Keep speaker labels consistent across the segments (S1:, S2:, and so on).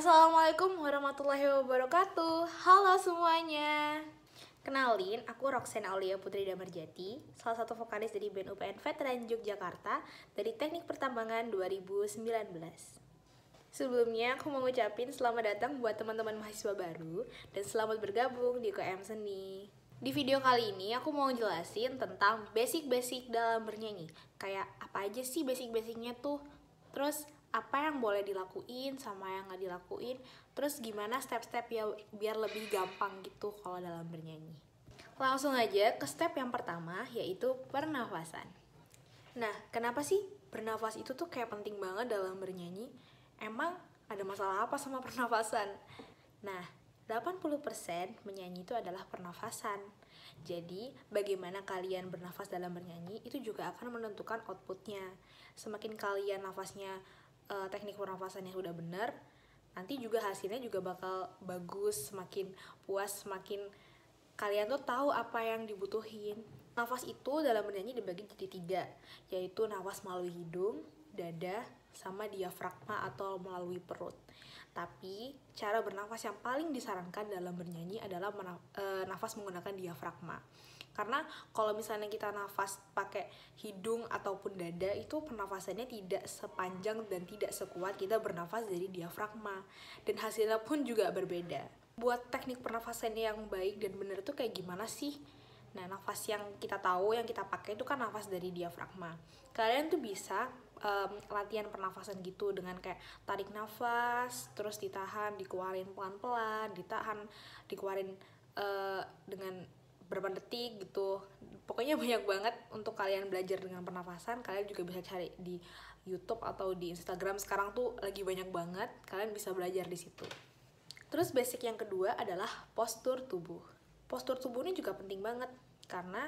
S1: Assalamualaikum warahmatullahi wabarakatuh. Halo semuanya. Kenalin, aku Roxanne Aulia Putri Damarjati, salah satu vokalis dari band UPN Veteran Yogyakarta dari Teknik Pertambangan 2019. Sebelumnya, aku mau ngucapin selamat datang buat teman-teman mahasiswa baru dan selamat bergabung di UKM Seni. Di video kali ini, aku mau jelasin tentang basic-basic dalam bernyanyi. Kayak apa aja sih basic-basicnya tuh? Terus apa yang boleh dilakuin sama yang nggak dilakuin, terus gimana step-step ya biar lebih gampang gitu kalau dalam bernyanyi. Langsung aja ke step yang pertama, yaitu pernafasan. Nah, kenapa sih bernafas itu tuh kayak penting banget dalam bernyanyi? Emang ada masalah apa sama pernafasan? Nah, 80% menyanyi itu adalah pernafasan. Jadi, bagaimana kalian bernafas dalam bernyanyi itu juga akan menentukan outputnya. Semakin kalian nafasnya teknik pernafasannya udah bener, nanti juga hasilnya juga bakal bagus, semakin puas, semakin kalian tuh tahu apa yang dibutuhin. Nafas itu dalam bernyanyi dibagi jadi 3, yaitu nafas melalui hidung, dada, sama diafragma atau melalui perut. Tapi cara bernafas yang paling disarankan dalam bernyanyi adalah nafas menggunakan diafragma. Karena kalau misalnya kita nafas pakai hidung ataupun dada, itu pernafasannya tidak sepanjang dan tidak sekuat kita bernafas dari diafragma. Dan hasilnya pun juga berbeda. Buat teknik pernafasan yang baik dan benar itu kayak gimana sih? Nah, nafas yang kita tahu, yang kita pakai itu kan nafas dari diafragma. Kalian tuh bisa latihan pernafasan gitu dengan kayak tarik nafas, terus ditahan, dikeluarin pelan-pelan, ditahan, dikeluarin dengan berapa detik gitu. Pokoknya banyak banget untuk kalian belajar dengan pernafasan. Kalian juga bisa cari di YouTube atau di Instagram, sekarang tuh lagi banyak banget. Kalian bisa belajar di situ. Terus basic yang kedua adalah postur tubuh. Postur tubuh ini juga penting banget karena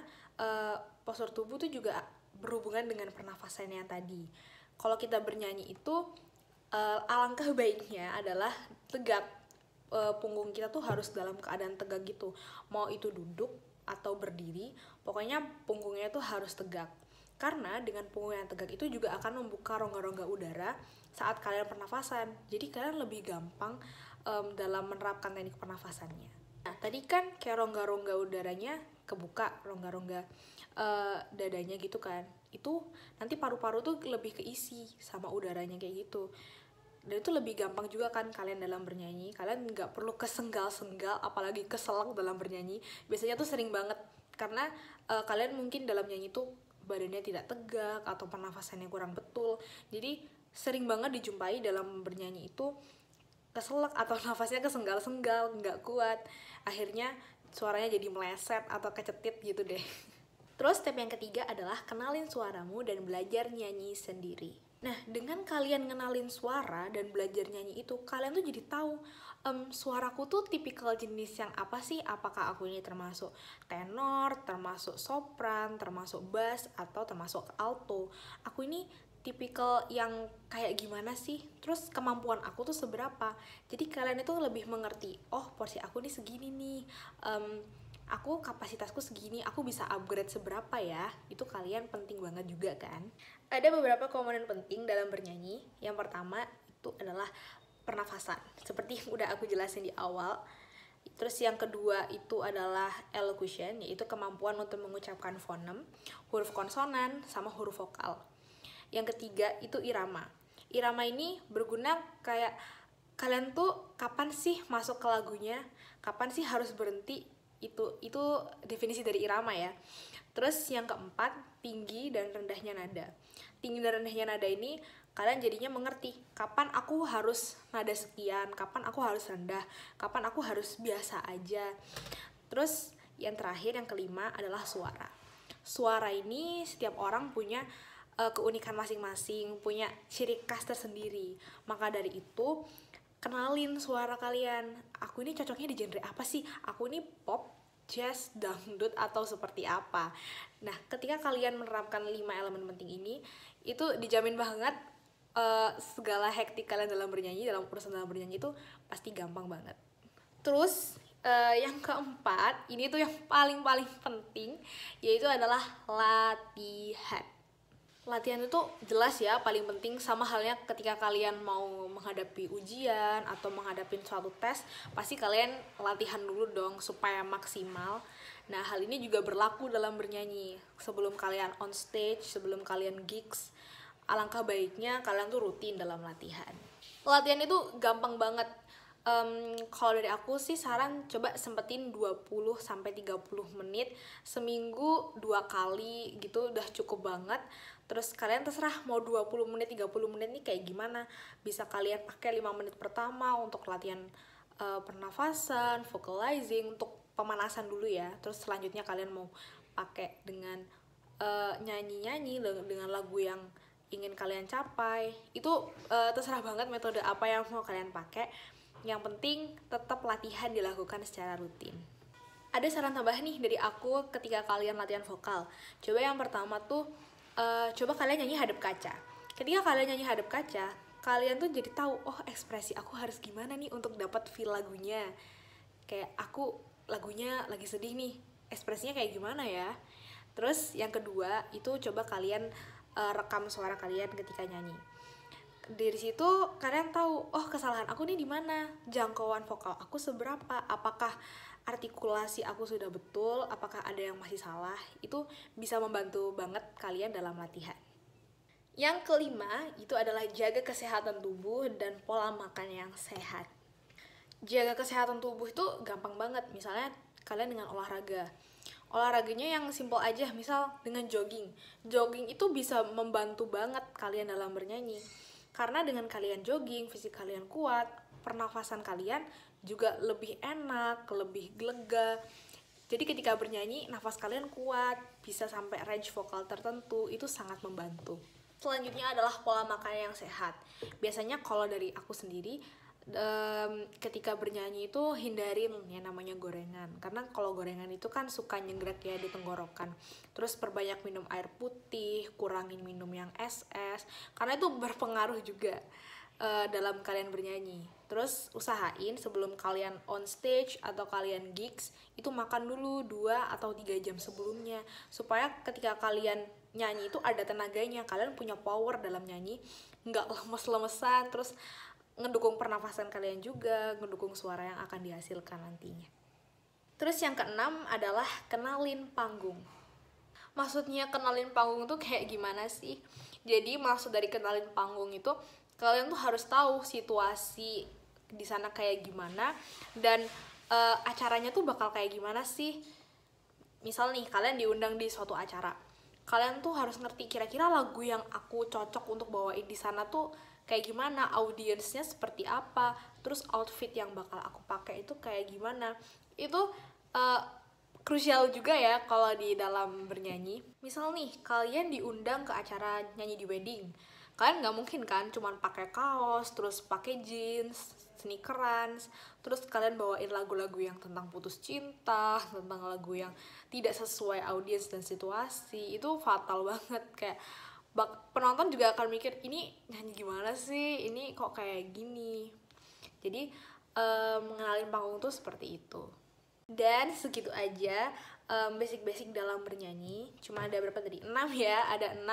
S1: postur tubuh itu juga berhubungan dengan pernafasan yang tadi. Kalau kita bernyanyi itu alangkah baiknya adalah tegak. Punggung kita tuh harus dalam keadaan tegak gitu. Mau itu duduk atau berdiri, pokoknya punggungnya tuh harus tegak. Karena dengan punggung yang tegak itu juga akan membuka rongga-rongga udara saat kalian pernafasan. Jadi kalian lebih gampang dalam menerapkan teknik pernafasannya. Nah, tadi kan kayak rongga-rongga udaranya kebuka, rongga-rongga dadanya gitu kan. Itu nanti paru-paru tuh lebih keisi sama udaranya kayak gitu. Dan itu lebih gampang juga kan kalian dalam bernyanyi. Kalian nggak perlu kesenggal-senggal, apalagi keselak dalam bernyanyi. Biasanya tuh sering banget karena kalian mungkin dalam nyanyi tuh badannya tidak tegak atau pernafasannya kurang betul. Jadi sering banget dijumpai dalam bernyanyi itu keselak atau nafasnya kesenggal-senggal, nggak kuat. Akhirnya suaranya jadi meleset atau kecetit gitu deh. Terus step yang ketiga adalah kenalin suaramu dan belajar nyanyi sendiri. Nah, dengan kalian ngenalin suara dan belajar nyanyi itu, kalian tuh jadi tahu suaraku tuh tipikal jenis yang apa sih? Apakah aku ini termasuk tenor, termasuk sopran, termasuk bass, atau termasuk alto? Aku ini tipikal yang kayak gimana sih? Terus kemampuan aku tuh seberapa? Jadi kalian itu lebih mengerti, oh porsi aku nih segini nih, aku kapasitasku segini, aku bisa upgrade seberapa ya. Itu kalian penting banget juga kan. Ada beberapa komponen penting dalam bernyanyi. Yang pertama itu adalah pernafasan, seperti yang udah aku jelasin di awal. Terus yang kedua itu adalah elocution, yaitu kemampuan untuk mengucapkan fonem, huruf konsonan, sama huruf vokal. Yang ketiga itu irama. Irama ini berguna kayak kalian tuh kapan sih masuk ke lagunya, kapan sih harus berhenti. Itu definisi dari irama ya. Terus yang keempat, tinggi dan rendahnya nada. Tinggi dan rendahnya nada ini kalian jadinya mengerti kapan aku harus nada sekian, kapan aku harus rendah, kapan aku harus biasa aja. Terus yang terakhir, yang kelima adalah suara. Suara ini setiap orang punya keunikan masing-masing, punya ciri khas tersendiri. Maka dari itu kenalin suara kalian. Aku ini cocoknya di genre apa sih? Aku ini pop, jazz, dangdut, atau seperti apa? Nah, ketika kalian menerapkan 5 elemen penting ini, itu dijamin banget segala hektik kalian dalam bernyanyi, dalam urusan dalam bernyanyi itu pasti gampang banget. Terus yang keempat, ini tuh yang paling penting, yaitu adalah latihan. Latihan itu jelas ya paling penting, sama halnya ketika kalian mau menghadapi ujian atau menghadapi suatu tes, pasti kalian latihan dulu dong supaya maksimal. Nah, hal ini juga berlaku dalam bernyanyi. Sebelum kalian on stage, sebelum kalian gigs, alangkah baiknya kalian tuh rutin dalam latihan. Latihan itu gampang banget. Kalau dari aku sih saran coba sempetin 20-30 menit seminggu 2 kali gitu udah cukup banget. Terus kalian terserah mau 20 menit 30 menit nih kayak gimana. Bisa kalian pakai 5 menit pertama untuk latihan pernafasan, vocalizing, untuk pemanasan dulu ya. Terus selanjutnya kalian mau pakai dengan nyanyi-nyanyi dengan lagu yang ingin kalian capai. Itu terserah banget metode apa yang mau kalian pakai. Yang penting tetap latihan dilakukan secara rutin. Ada saran tambahan nih dari aku ketika kalian latihan vokal. Coba yang pertama tuh, coba kalian nyanyi hadap kaca. Ketika kalian nyanyi hadap kaca, kalian tuh jadi tahu, oh ekspresi aku harus gimana nih untuk dapat feel lagunya. Kayak aku lagunya lagi sedih nih, ekspresinya kayak gimana ya. Terus yang kedua itu coba kalian rekam suara kalian ketika nyanyi. Dari situ kalian tahu, oh kesalahan aku nih di mana, jangkauan vokal aku seberapa, apakah artikulasi aku sudah betul, apakah ada yang masih salah. Itu bisa membantu banget kalian dalam latihan. Yang kelima itu adalah jaga kesehatan tubuh dan pola makan yang sehat. Jaga kesehatan tubuh itu gampang banget. Misalnya kalian dengan olahraganya yang simple aja, misal dengan jogging itu bisa membantu banget kalian dalam bernyanyi. Karena dengan kalian jogging, fisik kalian kuat, pernafasan kalian juga lebih enak, lebih lega. Jadi ketika bernyanyi, nafas kalian kuat, bisa sampai range vokal tertentu, itu sangat membantu. Selanjutnya adalah pola makan yang sehat. Biasanya kalau dari aku sendiri, ketika bernyanyi itu hindarin yang namanya gorengan, karena kalau gorengan itu kan suka nyenggrek ya di tenggorokan. Terus perbanyak minum air putih, kurangin minum yang es-es, karena itu berpengaruh juga dalam kalian bernyanyi. Terus usahain sebelum kalian on stage atau kalian gigs itu makan dulu 2 atau 3 jam sebelumnya, supaya ketika kalian nyanyi itu ada tenaganya, kalian punya power dalam nyanyi, nggak lemes-lemesan. Terus ngedukung pernafasan kalian juga, ngedukung suara yang akan dihasilkan nantinya. Terus yang keenam adalah kenalin panggung. Maksudnya kenalin panggung tuh kayak gimana sih? Jadi maksud dari kenalin panggung itu, kalian tuh harus tahu situasi di sana kayak gimana, dan acaranya tuh bakal kayak gimana sih. Misal nih, kalian diundang di suatu acara, kalian tuh harus ngerti kira-kira lagu yang aku cocok untuk bawain di sana tuh kayak gimana, audiensnya seperti apa, terus outfit yang bakal aku pakai itu kayak gimana. Itu krusial juga ya kalau di dalam bernyanyi. Misal nih, kalian diundang ke acara nyanyi di wedding, kalian nggak mungkin kan cuman pakai kaos, terus pakai jeans, sneakeran, terus kalian bawain lagu-lagu yang tentang putus cinta, tentang lagu yang tidak sesuai audiens dan situasi. Itu fatal banget. Kayak penonton juga akan mikir, ini nyanyi gimana sih, ini kok kayak gini. Jadi mengenalin panggung tuh seperti itu. Dan segitu aja basic-basic dalam bernyanyi. Cuma ada berapa tadi? 6 ya, ada 6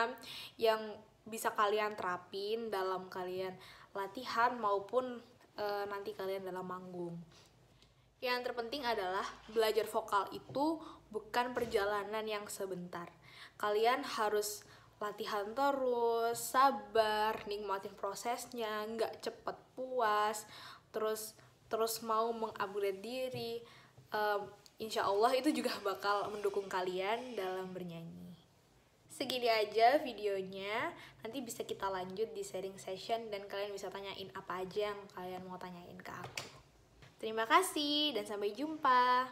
S1: yang bisa kalian terapin dalam kalian latihan maupun nanti kalian dalam manggung. Yang terpenting adalah belajar vokal itu bukan perjalanan yang sebentar. Kalian harus latihan terus, sabar, nikmatin prosesnya, nggak cepet puas, terus mau mengupgrade diri. Insya Allah itu juga bakal mendukung kalian dalam bernyanyi. Segini aja videonya, nanti bisa kita lanjut di sharing session dan kalian bisa tanyain apa aja yang kalian mau tanyain ke aku. Terima kasih dan sampai jumpa.